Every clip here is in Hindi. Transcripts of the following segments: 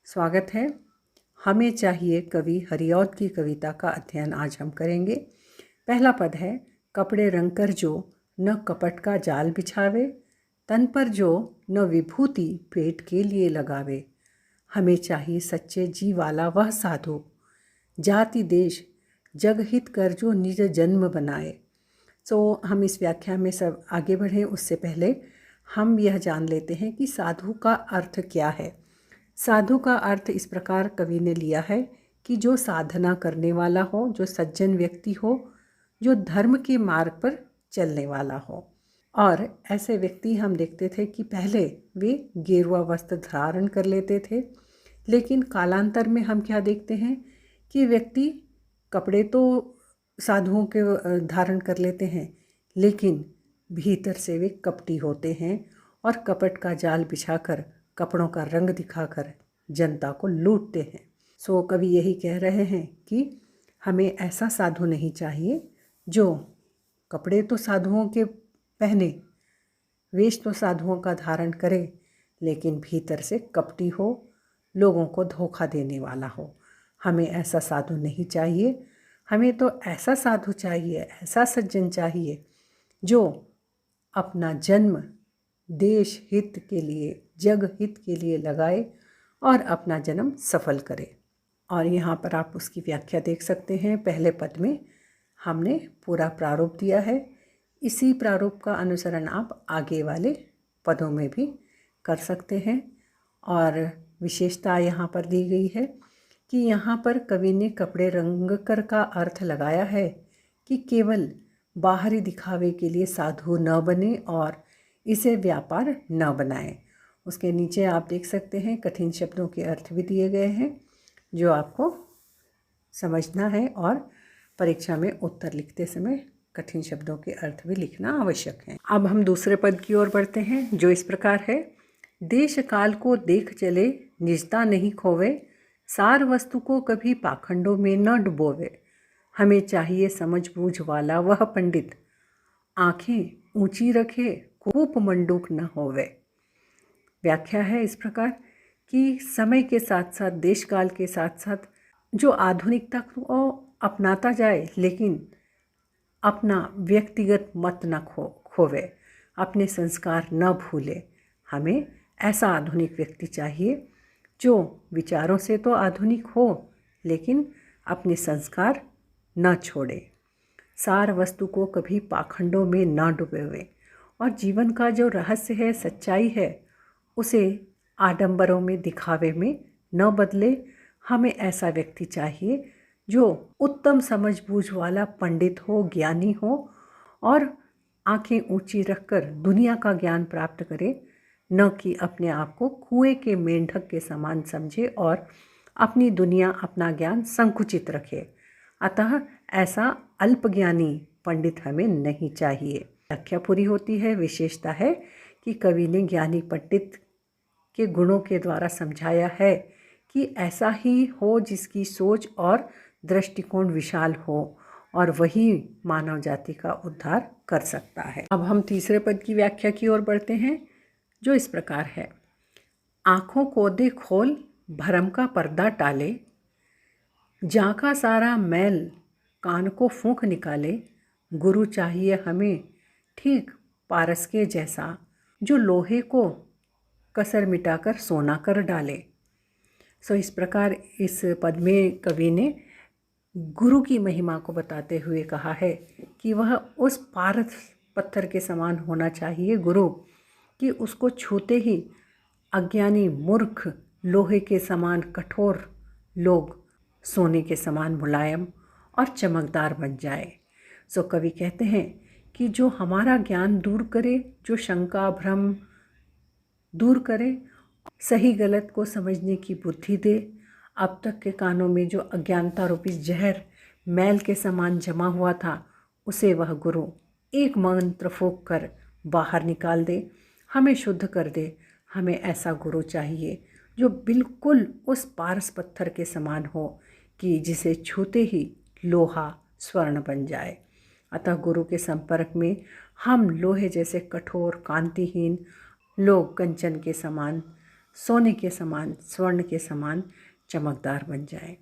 स्वागत है। हमें चाहिए कवि हरिऔध की कविता का अध्ययन आज हम करेंगे। पहला पद है, कपड़े रंग कर जो न कपट का जाल बिछावे, तन पर जो न विभूति पेट के लिए लगावे। हमें चाहिए सच्चे जी वाला वह साधु, जाति देश जग हित कर जो निज जन्म बनाए। हम इस व्याख्या में सब आगे बढ़ें उससे पहले हम यह जान लेते हैं कि साधु का अर्थ क्या है। साधु का अर्थ इस प्रकार कवि ने लिया है कि जो साधना करने वाला हो, जो सज्जन व्यक्ति हो, जो धर्म के मार्ग पर चलने वाला हो। और ऐसे व्यक्ति हम देखते थे कि पहले वे गेरुआ वस्त्र धारण कर लेते थे, लेकिन कालांतर में हम क्या देखते हैं कि व्यक्ति कपड़े तो साधुओं के धारण कर लेते हैं, लेकिन भीतर से वे कपटी होते हैं और कपट का जाल बिछाकर, कपड़ों का रंग दिखाकर जनता को लूटते हैं। कवि यही कह रहे हैं कि हमें ऐसा साधु नहीं चाहिए जो कपड़े तो साधुओं के पहने, वेश तो साधुओं का धारण करे, लेकिन भीतर से कपटी हो, लोगों को धोखा देने वाला हो। हमें ऐसा साधु नहीं चाहिए। हमें तो ऐसा साधु चाहिए, ऐसा सज्जन चाहिए जो अपना जन्म देश हित के लिए, जग हित के लिए लगाए और अपना जन्म सफल करे। और यहाँ पर आप उसकी व्याख्या देख सकते हैं। पहले पद में हमने पूरा प्रारूप दिया है। इसी प्रारूप का अनुसरण आप आगे वाले पदों में भी कर सकते हैं। और विशेषता यहाँ पर दी गई है कि यहाँ पर कवि ने कपड़े रंग कर का अर्थ लगाया है कि केवल बाहरी दिखावे के लिए साधु न बने और इसे व्यापार न बनाएं। उसके नीचे आप देख सकते हैं कठिन शब्दों के अर्थ भी दिए गए हैं जो आपको समझना है, और परीक्षा में उत्तर लिखते समय कठिन शब्दों के अर्थ भी लिखना आवश्यक है। अब हम दूसरे पद की ओर बढ़ते हैं जो इस प्रकार है, देश काल को देख चले निजता नहीं खोवे, सार वस्तु को कभी पाखंडों में न डुबोवे। हमें चाहिए समझ बूझ वाला वह पंडित, आंखें ऊंची रखे कूप मंडूक न होवे। व्याख्या है इस प्रकार कि समय के साथ साथ, देश काल के साथ साथ जो आधुनिकता को अपनाता जाए, लेकिन अपना व्यक्तिगत मत न खोवे, अपने संस्कार न भूले। हमें ऐसा आधुनिक व्यक्ति चाहिए जो विचारों से तो आधुनिक हो, लेकिन अपने संस्कार न छोड़े। सार वस्तु को कभी पाखंडों में न डुबोवे, और जीवन का जो रहस्य है, सच्चाई है, उसे आडंबरों में, दिखावे में न बदले। हमें ऐसा व्यक्ति चाहिए जो उत्तम समझ बूझ वाला पंडित हो, ज्ञानी हो, और आंखें ऊंची रखकर दुनिया का ज्ञान प्राप्त करे, न कि अपने आप को कुएं के मेंढक के समान समझे और अपनी दुनिया, अपना ज्ञान संकुचित रखे। अतः ऐसा अल्पज्ञानी पंडित हमें नहीं चाहिए। व्याख्या पूरी होती है। विशेषता है कि कवि ने ज्ञानी पंडित के गुणों के द्वारा समझाया है कि ऐसा ही हो जिसकी सोच और दृष्टिकोण विशाल हो, और वही मानव जाति का उद्धार कर सकता है। अब हम तीसरे पद की व्याख्या की ओर बढ़ते हैं जो इस प्रकार है, आँखों को दे खोल भरम का पर्दा टाले, जाँका सारा मैल कान को फूंक निकाले। गुरु चाहिए हमें ठीक पारस के जैसा, जो लोहे को कसर मिटाकर सोना कर डाले। इस प्रकार इस पद में कवि ने गुरु की महिमा को बताते हुए कहा है कि वह उस पारस पत्थर के समान होना चाहिए गुरु, कि उसको छूते ही अज्ञानी मूर्ख लोहे के समान कठोर लोग सोने के समान मुलायम और चमकदार बन जाए। कवि कहते हैं कि जो हमारा ज्ञान दूर करे, जो शंका भ्रम दूर करे, सही गलत को समझने की बुद्धि दे, अब तक के कानों में जो अज्ञानता रूपी जहर मैल के समान जमा हुआ था, उसे वह गुरु एक मंत्र फूंक कर बाहर निकाल दे, हमें शुद्ध कर दे। हमें ऐसा गुरु चाहिए जो बिल्कुल उस पारस पत्थर के समान हो कि जिसे छूते ही लोहा स्वर्ण बन जाए। अतः गुरु के संपर्क में हम लोहे जैसे कठोर, कांतिहीन लोग कंचन के समान सोने के समान, स्वर्ण के समान चमकदार बन जाए।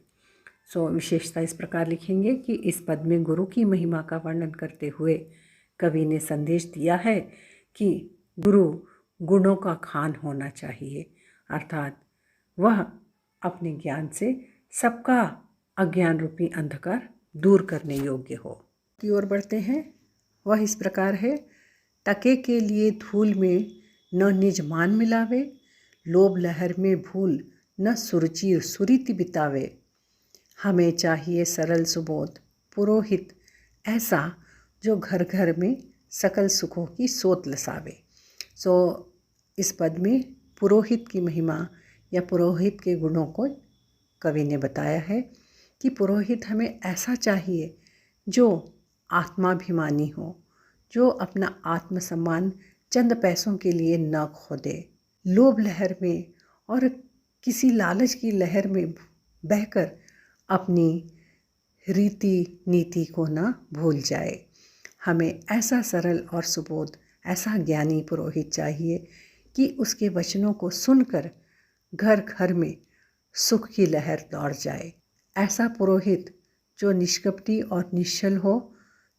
विशेषता इस प्रकार लिखेंगे कि इस पद में गुरु की महिमा का वर्णन करते हुए कवि ने संदेश दिया है कि गुरु गुणों का खान होना चाहिए, अर्थात वह अपने ज्ञान से सबका अज्ञान रूपी अंधकार दूर करने योग्य हो। की ओर बढ़ते हैं। वह इस प्रकार है, टके के लिए धूल में न निज मान मिलावे, लोभ लहर में भूल न सुरुचि सुरीति बितावे। हमें चाहिए सरल सुबोध पुरोहित ऐसा, जो घर घर में सकल सुखों की सोत लसावे। इस पद में पुरोहित की महिमा या पुरोहित के गुणों को कवि ने बताया है कि पुरोहित हमें ऐसा चाहिए जो आत्माभिमानी हो, जो अपना आत्मसम्मान चंद पैसों के लिए न खो दे, लोभ लहर में और किसी लालच की लहर में बहकर अपनी रीति नीति को न भूल जाए। हमें ऐसा सरल और सुबोध, ऐसा ज्ञानी पुरोहित चाहिए कि उसके वचनों को सुनकर घर घर में सुख की लहर दौड़ जाए। ऐसा पुरोहित जो निष्कपटी और निश्चल हो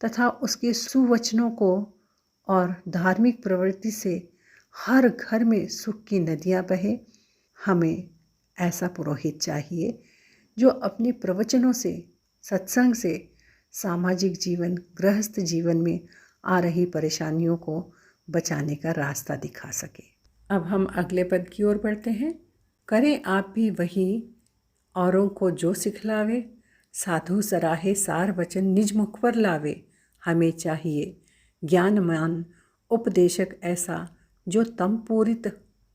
तथा उसके सुवचनों को और धार्मिक प्रवृत्ति से हर घर में सुख की नदियाँ बहे। हमें ऐसा पुरोहित चाहिए जो अपने प्रवचनों से, सत्संग से सामाजिक जीवन, गृहस्थ जीवन में आ रही परेशानियों को बचाने का रास्ता दिखा सके। अब हम अगले पद की ओर बढ़ते हैं। करें आप भी वही औरों को जो सिखलावे, साधु सराहे सार वचन निज मुख पर लावे। हमें चाहिए ज्ञानमान उपदेशक ऐसा, जो तम पूरित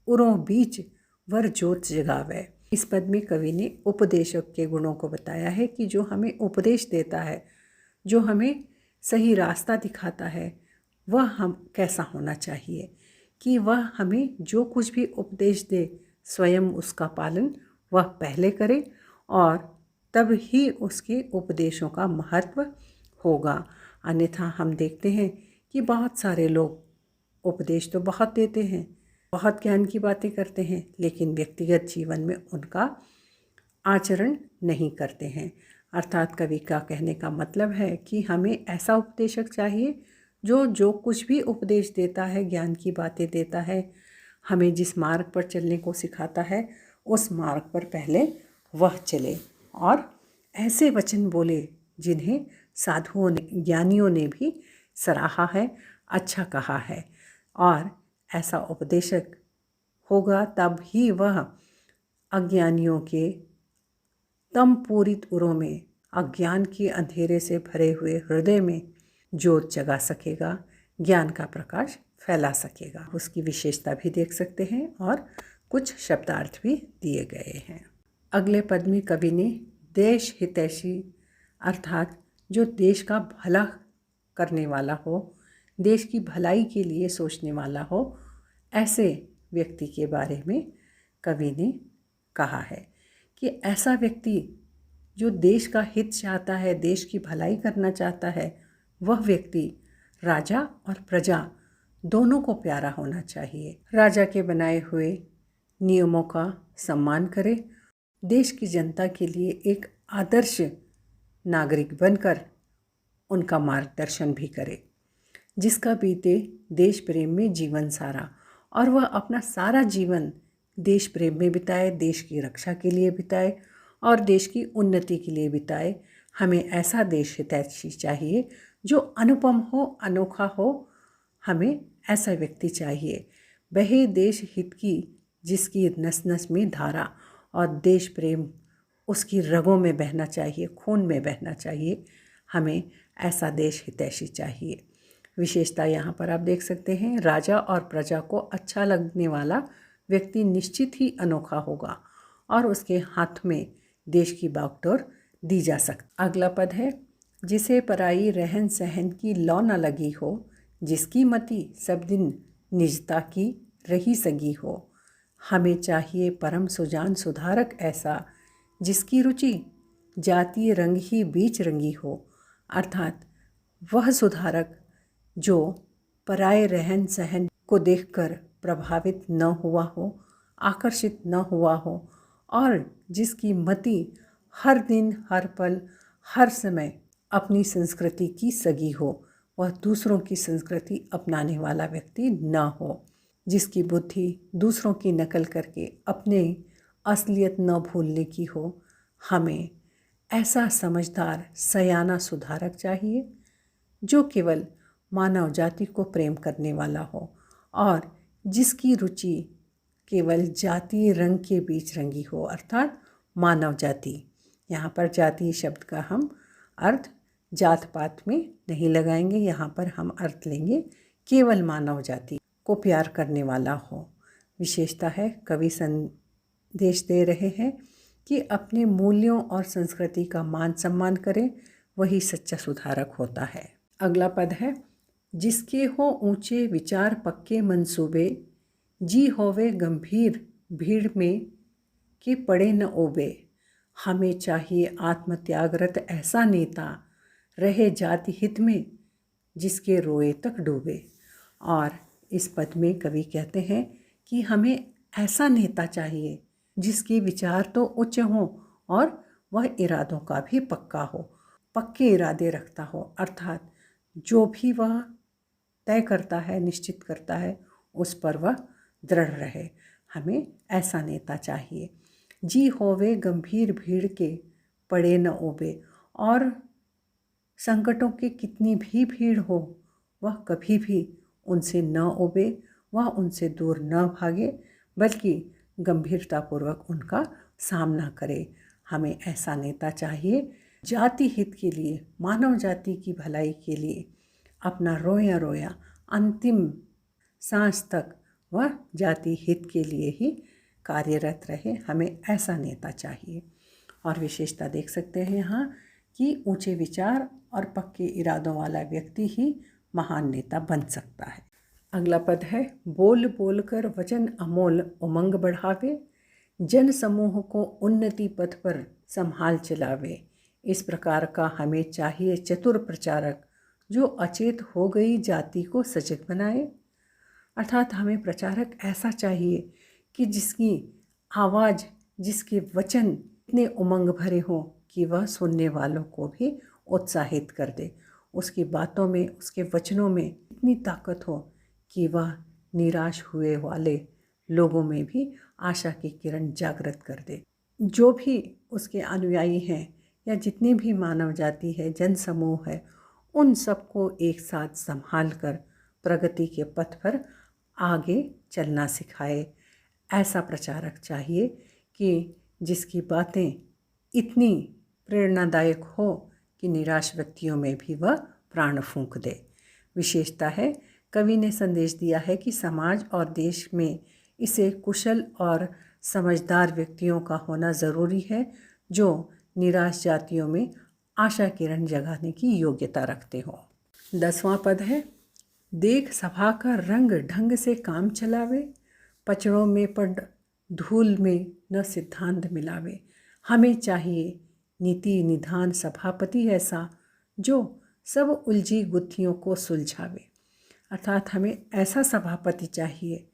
उरों बीच वर ज्योत जगावे। इस पद में कवि ने उपदेशक के गुणों को बताया है कि जो हमें उपदेश देता है, जो हमें सही रास्ता दिखाता है, वह हम कैसा होना चाहिए कि वह हमें जो कुछ भी उपदेश दे स्वयं उसका पालन वह पहले करे और तब ही उसके उपदेशों का महत्व होगा। अन्यथा हम देखते हैं कि बहुत सारे लोग उपदेश तो बहुत देते हैं, बहुत ज्ञान की बातें करते हैं, लेकिन व्यक्तिगत जीवन में उनका आचरण नहीं करते हैं। अर्थात कवि का कहने का मतलब है कि हमें ऐसा उपदेशक चाहिए जो कुछ भी उपदेश देता है, ज्ञान की बातें देता है, हमें जिस मार्ग पर चलने को सिखाता है, उस मार्ग पर पहले वह चले और ऐसे वचन बोले जिन्हें साधुओं ने, ज्ञानियों ने भी सराहा है, अच्छा कहा है। और ऐसा उपदेशक होगा तब ही वह अज्ञानियों के तम पूरित उरों में, अज्ञान के अंधेरे से भरे हुए हृदय में ज्योत जगा सकेगा, ज्ञान का प्रकाश फैला सकेगा। उसकी विशेषता भी देख सकते हैं और कुछ शब्दार्थ भी दिए गए हैं। अगले पद में कवि ने देश हितैषी अर्थात जो देश का भला करने वाला हो, देश की भलाई के लिए सोचने वाला हो, ऐसे व्यक्ति के बारे में कवि ने कहा है कि ऐसा व्यक्ति जो देश का हित चाहता है, देश की भलाई करना चाहता है, वह व्यक्ति राजा और प्रजा दोनों को प्यारा होना चाहिए। राजा के बनाए हुए नियमों का सम्मान करे, देश की जनता के लिए एक आदर्श नागरिक बनकर उनका मार्गदर्शन भी करे, जिसका बीते देश प्रेम में जीवन सारा और वह अपना सारा जीवन देश प्रेम में बिताए, देश की रक्षा के लिए बिताए और देश की उन्नति के लिए बिताए। हमें ऐसा देश हितैषी चाहिए जो अनुपम हो, अनोखा हो। हमें ऐसा व्यक्ति चाहिए, बहे देश हित की जिसकी नस नस में धारा और देश प्रेम उसकी रगों में बहना चाहिए, खून में बहना चाहिए। हमें ऐसा देश हितैषी चाहिए। विशेषता यहाँ पर आप देख सकते हैं, राजा और प्रजा को अच्छा लगने वाला व्यक्ति निश्चित ही अनोखा होगा और उसके हाथ में देश की बागडोर दी जा सकती। अगला पद है, जिसे पराई रहन सहन की लौ न लगी हो, जिसकी मति सब दिन निजता की रही सगी हो। हमें चाहिए परम सुजान सुधारक ऐसा, जिसकी रुचि जातीय रंग ही बीच रंगी हो। अर्थात वह सुधारक जो पराये रहन सहन को देखकर प्रभावित न हुआ हो, आकर्षित न हुआ हो और जिसकी मति हर दिन, हर पल, हर समय अपनी संस्कृति की सगी हो, वह दूसरों की संस्कृति अपनाने वाला व्यक्ति न हो। जिसकी बुद्धि दूसरों की नकल करके अपने असलियत न भूलने की हो। हमें ऐसा समझदार सयाना सुधारक चाहिए जो केवल मानव जाति को प्रेम करने वाला हो और जिसकी रुचि केवल जाति रंग के बीच रंगी हो, अर्थात मानव जाति। यहाँ पर जाति शब्द का हम अर्थ जात पात में नहीं लगाएंगे, यहाँ पर हम अर्थ लेंगे केवल मानव जाति को प्यार करने वाला हो। विशेषता है, कवि संदेश दे रहे हैं कि अपने मूल्यों और संस्कृति का मान सम्मान करें, वही सच्चा सुधारक होता है। अगला पद है, जिसके हो ऊंचे विचार पक्के मंसूबे, जी होवे गंभीर भीड़ में कि पड़े न ओबे। हमें चाहिए आत्मत्यागरत ऐसा नेता, रहे जाति हित में जिसके रोए तक डूबे। और इस पद में कवि कहते हैं कि हमें ऐसा नेता चाहिए जिसके विचार तो उच्च हों और वह इरादों का भी पक्का हो, पक्के इरादे रखता हो, अर्थात जो भी वह तय करता है, निश्चित करता है, उस पर वह दृढ़ रहे। हमें ऐसा नेता चाहिए। जी होवे गंभीर भीड़ के पड़े न ओबे, और संकटों की कितनी भी भीड़ हो वह कभी भी उनसे न ओबे, वह उनसे दूर न भागे, बल्कि गंभीरतापूर्वक उनका सामना करे। हमें ऐसा नेता चाहिए जाति हित के लिए, मानव जाति की भलाई के लिए अपना रोया रोया अंतिम सांस तक वह जाति हित के लिए ही कार्यरत रहे। हमें ऐसा नेता चाहिए। और विशेषता देख सकते हैं यहाँ कि ऊंचे विचार और पक्के इरादों वाला व्यक्ति ही महान नेता बन सकता है। अगला पद है, बोल बोल कर वचन अमोल उमंग बढ़ावे, जन समूह को उन्नति पथ पर संभाल चलावे। इस प्रकार का हमें चाहिए चतुर प्रचारक जो अचेत हो गई जाति को सचेत बनाए। अर्थात हमें प्रचारक ऐसा चाहिए कि जिसकी आवाज़, जिसके वचन इतने उमंग भरे हों कि वह सुनने वालों को भी उत्साहित कर दे। उसकी बातों में, उसके वचनों में इतनी ताकत हो कि वह निराश हुए वाले लोगों में भी आशा की किरण जागृत कर दे। जो भी उसके अनुयायी हैं या जितनी भी मानव जाति है, जन समूह है, उन सबको एक साथ संभाल कर प्रगति के पथ पर आगे चलना सिखाए। ऐसा प्रचारक चाहिए कि जिसकी बातें इतनी प्रेरणादायक हो कि निराश व्यक्तियों में भी वह प्राण फूंक दे। विशेषता है, कवि ने संदेश दिया है कि समाज और देश में इसे कुशल और समझदार व्यक्तियों का होना ज़रूरी है जो निराश जातियों में आशा किरण जगाने की योग्यता रखते हों। 10वां पद है, देख सभा का रंग ढंग से काम चलावे, पचड़ों में पड़ धूल में न सिद्धांत मिलावे। हमें चाहिए नीति निधान सभापति ऐसा जो सब उलझी गुत्थियों को सुलझावे। अर्थात हमें ऐसा सभापति चाहिए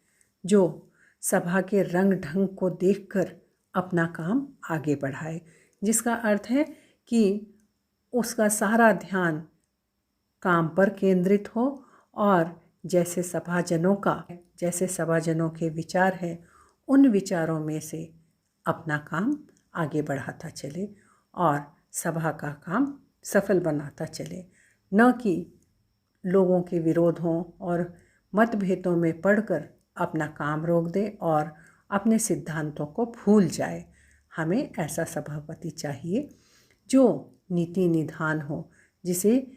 जो सभा के रंग ढंग को देखकर अपना काम आगे बढ़ाए, जिसका अर्थ है कि उसका सारा ध्यान काम पर केंद्रित हो और जैसे सभाजनों के विचार हैं, उन विचारों में से अपना काम आगे बढ़ाता चले और सभा का काम सफल बनाता चले, न कि लोगों के विरोधों और मतभेदों में पड़कर अपना काम रोक दे और अपने सिद्धांतों को भूल जाए। हमें ऐसा सभापति चाहिए जो नीति निधान हो, जिसे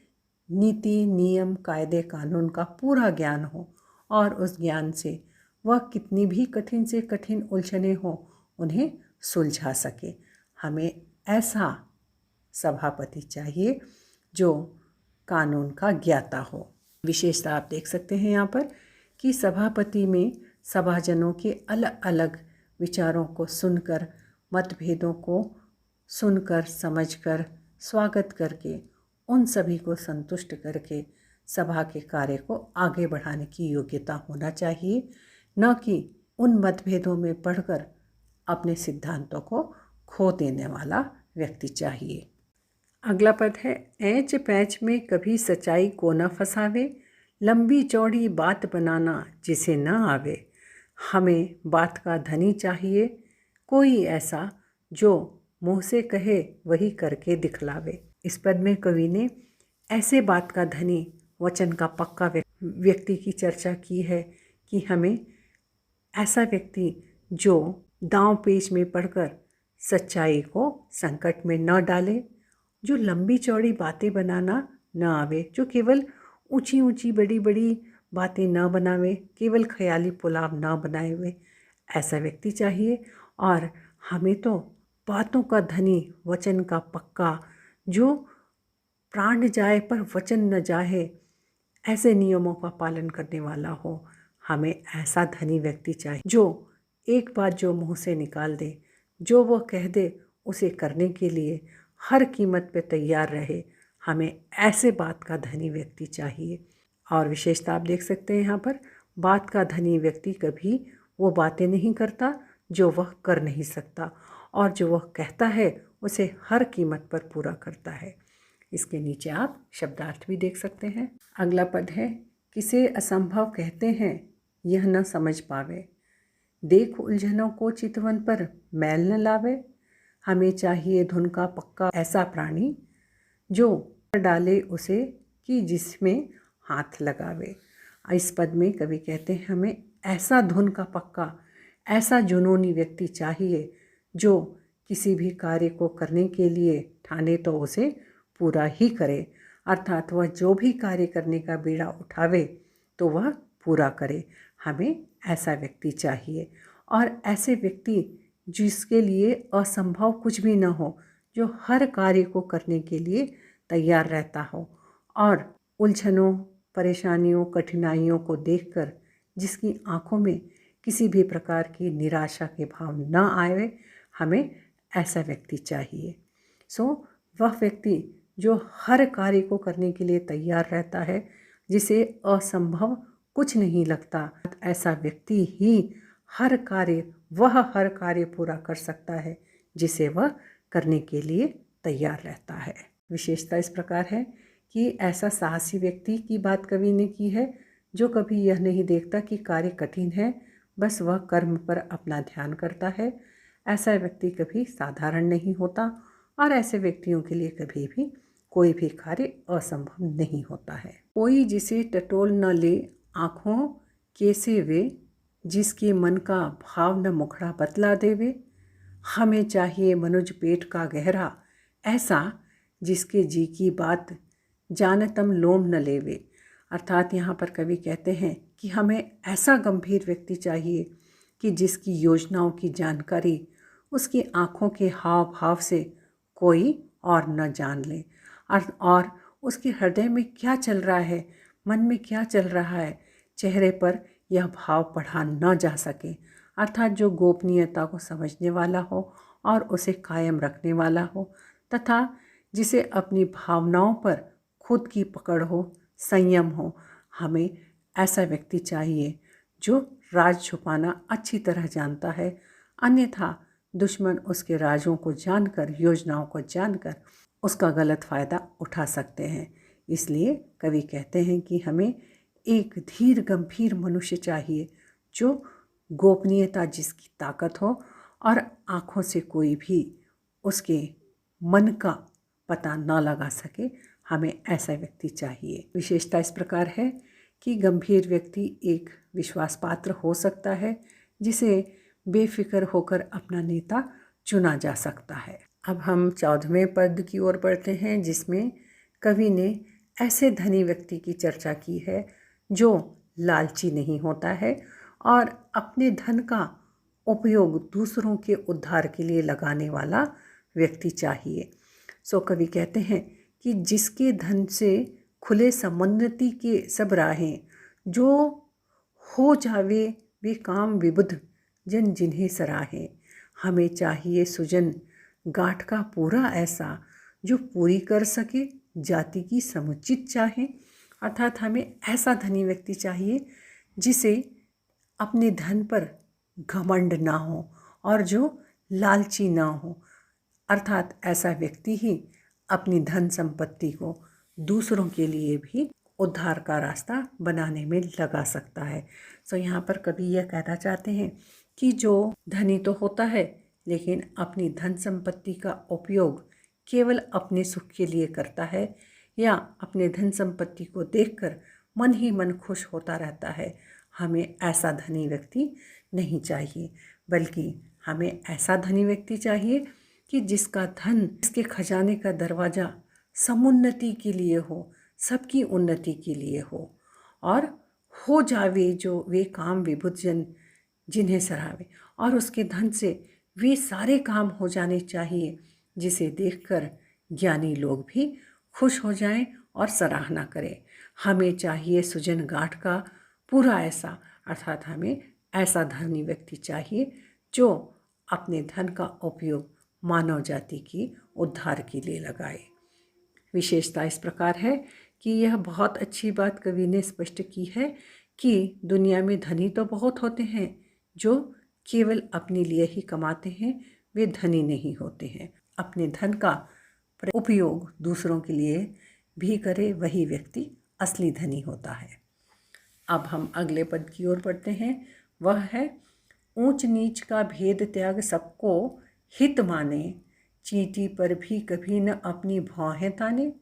नीति नियम कायदे कानून का पूरा ज्ञान हो और उस ज्ञान से वह कितनी भी कठिन से कठिन उलझने हो उन्हें सुलझा सके। हमें ऐसा सभापति चाहिए जो कानून का ज्ञाता हो। विशेषता आप देख सकते हैं यहाँ पर कि सभापति में सभाजनों के अलग अलग विचारों को सुनकर, मतभेदों को सुनकर, समझकर, स्वागत करके, उन सभी को संतुष्ट करके सभा के कार्य को आगे बढ़ाने की योग्यता होना चाहिए, न कि उन मतभेदों में पढ़कर अपने सिद्धांतों को खो देने वाला व्यक्ति चाहिए। अगला पद है, ऐंच पैंच में कभी सच्चाई को न फंसावे, लंबी चौड़ी बात बनाना जिसे न आवे। हमें बात का धनी चाहिए, कोई ऐसा जो मुँह से कहे वही करके दिखलावे। इस पद में कवि ने ऐसे बात का धनी, वचन का पक्का व्यक्ति की चर्चा की है कि हमें ऐसा व्यक्ति जो दांव पेच में पड़कर सच्चाई को संकट में न डाले, जो लंबी चौड़ी बातें बनाना न आवे, जो केवल ऊंची ऊंची बड़ी बड़ी बातें न बनावे, केवल ख्याली पुलाव न बनाए हुए, ऐसा व्यक्ति चाहिए। और हमें तो बातों का धनी, वचन का पक्का, जो प्राण जाए पर वचन न जाए, ऐसे नियमों का पालन करने वाला हो। हमें ऐसा धनी व्यक्ति चाहिए जो एक बात जो मुंह से निकाल दे, जो वो कह दे उसे करने के लिए हर कीमत पे तैयार रहे। हमें ऐसे बात का धनी व्यक्ति चाहिए। और विशेषता आप देख सकते हैं यहाँ पर, बात का धनी व्यक्ति कभी वो बातें नहीं करता जो वह कर नहीं सकता, और जो वह कहता है उसे हर कीमत पर पूरा करता है। इसके नीचे आप शब्दार्थ भी देख सकते हैं। अगला पद है, किसे असंभव कहते हैं यह न समझ पावे, देख उलझनों को चितवन पर मैल न लावे। हमें चाहिए धुन का पक्का ऐसा प्राणी, जो डाले उसे कि जिसमें हाथ लगावे। इस पद में कवि कहते हैं हमें ऐसा धुन का पक्का, ऐसा जुनूनी व्यक्ति चाहिए जो किसी भी कार्य को करने के लिए ठाने तो उसे पूरा ही करे, अर्थात वह जो भी कार्य करने का बीड़ा उठावे तो वह पूरा करे। हमें ऐसा व्यक्ति चाहिए। और ऐसे व्यक्ति जिसके लिए असंभव कुछ भी न हो, जो हर कार्य को करने के लिए तैयार रहता हो, और उलझनों, परेशानियों, कठिनाइयों को देखकर जिसकी आंखों में किसी भी प्रकार की निराशा के भाव न आए, हमें ऐसा व्यक्ति चाहिए। वह व्यक्ति जो हर कार्य को करने के लिए तैयार रहता है, जिसे असंभव कुछ नहीं लगता, ऐसा व्यक्ति ही हर कार्य पूरा कर सकता है जिसे वह करने के लिए तैयार रहता है। विशेषता इस प्रकार है कि ऐसा साहसी व्यक्ति की बात कवि ने की है, जो कभी यह नहीं देखता कि कार्य कठिन है, बस वह कर्म पर अपना ध्यान करता है। ऐसा व्यक्ति कभी साधारण नहीं होता, और ऐसे व्यक्तियों के लिए कभी भी कोई भी कार्य असंभव नहीं होता है। कोई जिसे टटोल न ले आँखों कैसे वे, जिसके मन का भाव न मुखड़ा बतला देवे। हमें चाहिए मनुज पेट का गहरा, ऐसा जिसके जी की बात जानतम लोम न लेवे। अर्थात यहाँ पर कवि कहते हैं कि हमें ऐसा गंभीर व्यक्ति चाहिए कि जिसकी योजनाओं की जानकारी उसकी आँखों के हाव भाव से कोई और न जान ले, और उसके हृदय में क्या चल रहा है, मन में क्या चल रहा है, चेहरे पर यह भाव पढ़ा न जा सके। अर्थात जो गोपनीयता को समझने वाला हो और उसे कायम रखने वाला हो, तथा जिसे अपनी भावनाओं पर खुद की पकड़ हो, संयम हो। हमें ऐसा व्यक्ति चाहिए जो राज छुपाना अच्छी तरह जानता है, अन्यथा दुश्मन उसके राजों को जानकर, योजनाओं को जानकर उसका गलत फ़ायदा उठा सकते हैं। इसलिए कवि कहते हैं कि हमें एक धीर गंभीर मनुष्य चाहिए, जो गोपनीयता जिसकी ताकत हो, और आँखों से कोई भी उसके मन का पता न लगा सके। हमें ऐसा व्यक्ति चाहिए। विशेषता इस प्रकार है कि गंभीर व्यक्ति एक विश्वास पात्र हो सकता है, जिसे बेफिक्र होकर अपना नेता चुना जा सकता है। अब हम 14वें पद की ओर बढ़ते हैं, जिसमें कवि ने ऐसे धनी व्यक्ति की चर्चा की है जो लालची नहीं होता है और अपने धन का उपयोग दूसरों के उद्धार के लिए लगाने वाला व्यक्ति चाहिए। कवि कहते हैं कि जिसके धन से खुले समुन्नति के सब राहें, जो हो जावे वे काम विबुध जन जिन्हें सराहें। हमें चाहिए सुजन गांठ का पूरा ऐसा, जो पूरी कर सके जाति की समुचित चाहे। अर्थात हमें ऐसा धनी व्यक्ति चाहिए जिसे अपने धन पर घमंड ना हो और जो लालची ना हो। अर्थात ऐसा व्यक्ति ही अपनी धन संपत्ति को दूसरों के लिए भी उद्धार का रास्ता बनाने में लगा सकता है। सो यहाँ पर कवि यह कहना चाहते हैं कि जो धनी तो होता है लेकिन अपनी धन संपत्ति का उपयोग केवल अपने सुख के लिए करता है या अपने धन संपत्ति को देखकर मन ही मन खुश होता रहता है, हमें ऐसा धनी व्यक्ति नहीं चाहिए, बल्कि हमें ऐसा धनी व्यक्ति चाहिए कि जिसका धन, इसके खजाने का दरवाज़ा समुन्नति के लिए हो, सबकी उन्नति के लिए हो और हो जावे जो वे काम विभुत जन जिन्हें सरावे। और उसके धन से वे सारे काम हो जाने चाहिए जिसे देखकर ज्ञानी लोग भी खुश हो जाएं और सराहना करें। हमें चाहिए सुजन गांठ का पूरा ऐसा, अर्थात हमें ऐसा धनी व्यक्ति चाहिए जो अपने धन का उपयोग मानव जाति की उद्धार के लिए लगाए। विशेषता इस प्रकार है कि यह बहुत अच्छी बात कवि ने स्पष्ट की है कि दुनिया में धनी तो बहुत होते हैं, जो केवल अपने लिए ही कमाते हैं वे धनी नहीं होते हैं। अपने धन का उपयोग दूसरों के लिए भी करे वही व्यक्ति असली धनी होता है। अब हम अगले पद की ओर बढ़ते हैं। वह है ऊंच नीच का भेद त्याग सबको हित माने, चींटी पर भी कभी न अपनी भौहें ताने।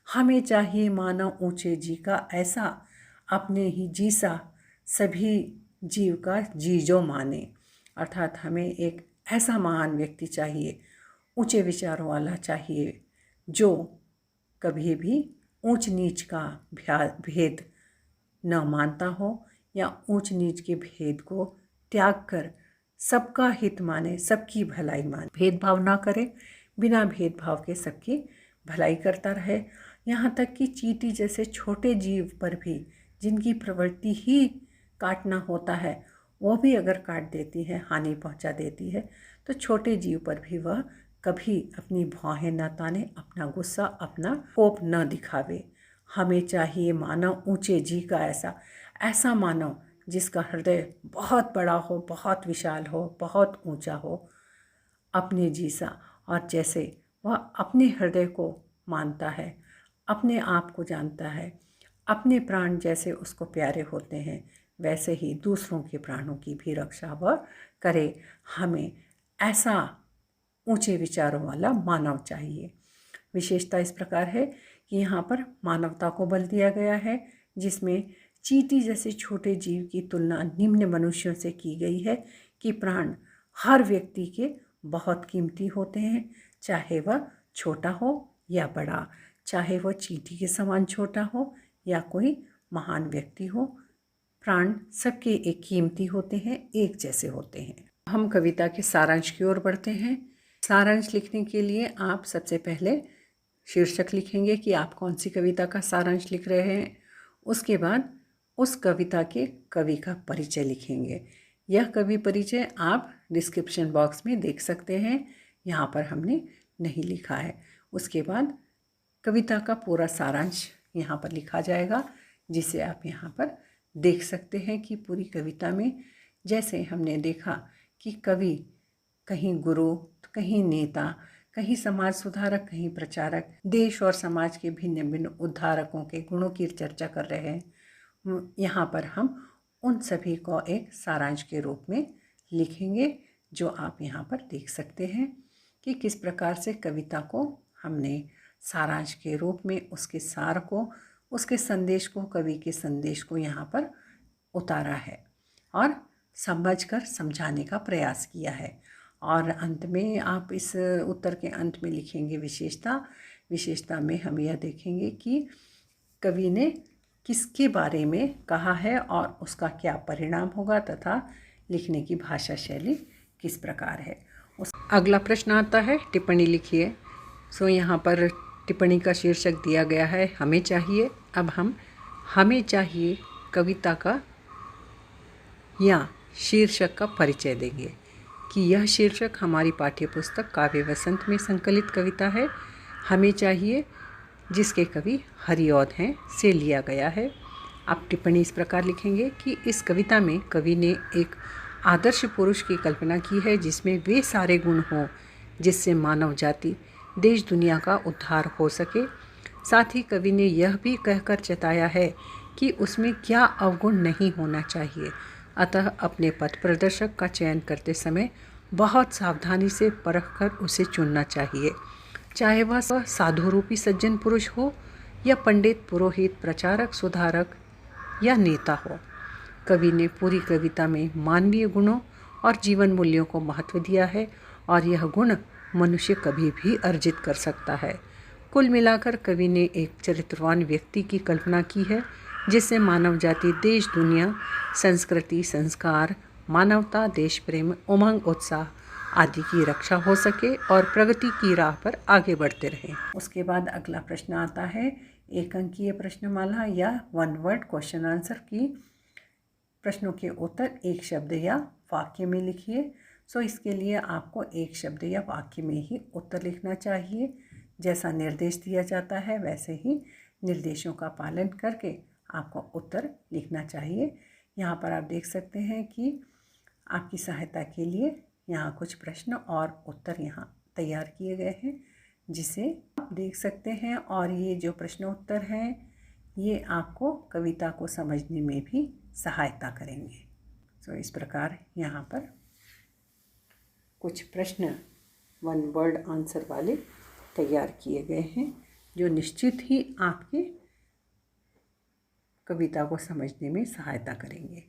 हमें चाहिए मानव ऊंचे जी का ऐसा, अपने ही जी सा सभी जीव का जी जो माने। अर्थात हमें एक ऐसा महान व्यक्ति चाहिए, ऊंचे विचारों वाला चाहिए, जो कभी भी ऊंच नीच का भेद न मानता हो या ऊंच नीच के भेद को त्याग कर सबका हित माने, सबकी भलाई माने, भेदभाव ना करे, बिना भेदभाव के सबकी भलाई करता रहे। यहाँ तक कि चींटी जैसे छोटे जीव पर भी, जिनकी प्रवृत्ति ही काटना होता है, वो भी अगर काट देती है, हानि पहुँचा देती है, तो छोटे जीव पर भी वह कभी अपनी भौहें न ताने, अपना गुस्सा, अपना कोप न दिखावे। हमें चाहिए मानव ऊंचे जी का ऐसा, ऐसा मानव जिसका हृदय बहुत बड़ा हो, बहुत विशाल हो, बहुत ऊंचा हो, अपने जी सा, और जैसे वह अपने हृदय को मानता है, अपने आप को जानता है, अपने प्राण जैसे उसको प्यारे होते हैं, वैसे ही दूसरों के प्राणों की भी रक्षा वह करे। हमें ऐसा ऊंचे विचारों वाला मानव चाहिए। विशेषता इस प्रकार है कि यहाँ पर मानवता को बल दिया गया है, जिसमें चींटी जैसे छोटे जीव की तुलना निम्न मनुष्यों से की गई है कि प्राण हर व्यक्ति के बहुत कीमती होते हैं, चाहे वह छोटा हो या बड़ा, चाहे वह चींटी के समान छोटा हो या कोई महान व्यक्ति हो, प्राण सबके एक कीमती होते हैं, एक जैसे होते हैं। हम कविता के सारांश की ओर बढ़ते हैं। सारांश लिखने के लिए आप सबसे पहले शीर्षक लिखेंगे कि आप कौन सी कविता का सारांश लिख रहे हैं। उसके बाद उस कविता के कवि का परिचय लिखेंगे। यह कवि परिचय आप डिस्क्रिप्शन बॉक्स में देख सकते हैं, यहाँ पर हमने नहीं लिखा है। उसके बाद कविता का पूरा सारांश यहाँ पर लिखा जाएगा, जिसे आप यहाँ पर देख सकते हैं कि पूरी कविता में जैसे हमने देखा कि कवि कहीं गुरु, कहीं नेता, कहीं समाज सुधारक, कहीं प्रचारक, देश और समाज के भिन्न भिन्न उद्धारकों के गुणों की चर्चा कर रहे हैं, यहाँ पर हम उन सभी को एक सारांश के रूप में लिखेंगे, जो आप यहाँ पर देख सकते हैं कि किस प्रकार से कविता को हमने सारांश के रूप में उसके सार को, उसके संदेश को, कवि के संदेश को यहाँ पर उतारा है और समझकर समझाने का प्रयास किया है। और अंत में आप इस उत्तर के अंत में लिखेंगे विशेषता में हम यह देखेंगे कि कवि ने किसके बारे में कहा है और उसका क्या परिणाम होगा तथा लिखने की भाषा शैली किस प्रकार है। अगला प्रश्न आता है, टिप्पणी लिखिए। सो यहाँ पर टिप्पणी का शीर्षक दिया गया है हमें चाहिए। अब हम हमें चाहिए कविता का या शीर्षक का परिचय देंगे कि यह शीर्षक हमारी पाठ्यपुस्तक काव्य वसंत में संकलित कविता है हमें चाहिए, जिसके कवि हरिऔध हैं, से लिया गया है। आप टिप्पणी इस प्रकार लिखेंगे कि इस कविता में कवि ने एक आदर्श पुरुष की कल्पना की है जिसमें वे सारे गुण हों जिससे मानव जाति देश दुनिया का उद्धार हो सके। साथ ही कवि ने यह भी कहकर जताया है कि उसमें क्या अवगुण नहीं होना चाहिए, अतः अपने पथ प्रदर्शक का चयन करते समय बहुत सावधानी से परखकर उसे चुनना चाहिए, चाहे वह साधु रूपी सज्जन पुरुष हो या पंडित, पुरोहित, प्रचारक, सुधारक या नेता हो। कवि ने पूरी कविता में मानवीय गुणों और जीवन मूल्यों को महत्व दिया है और यह गुण मनुष्य कभी भी अर्जित कर सकता है। कुल मिलाकर कवि ने एक चरित्रवान व्यक्ति की कल्पना की है जिससे मानव जाति देश, दुनिया, संस्कृति, संस्कार, मानवता, देश प्रेम, उमंग, उत्साह आदि की रक्षा हो सके और प्रगति की राह पर आगे बढ़ते रहें। उसके बाद अगला प्रश्न आता है एक अंकीय प्रश्नमाला या वन वर्ड क्वेश्चन आंसर की। प्रश्नों के उत्तर एक शब्द या वाक्य में लिखिए। सो इसके लिए आपको एक शब्द या वाक्य में ही उत्तर लिखना चाहिए। जैसा निर्देश दिया जाता है वैसे ही निर्देशों का पालन करके आपको उत्तर लिखना चाहिए। यहाँ पर आप देख सकते हैं कि आपकी सहायता के लिए यहाँ कुछ प्रश्न और उत्तर यहाँ तैयार किए गए हैं जिसे आप देख सकते हैं। और ये जो प्रश्न उत्तर हैं ये आपको कविता को समझने में भी सहायता करेंगे। सो इस प्रकार यहाँ पर कुछ प्रश्न वन वर्ड आंसर वाले तैयार किए गए हैं जो निश्चित ही आपके कविता को समझने में सहायता करेंगे।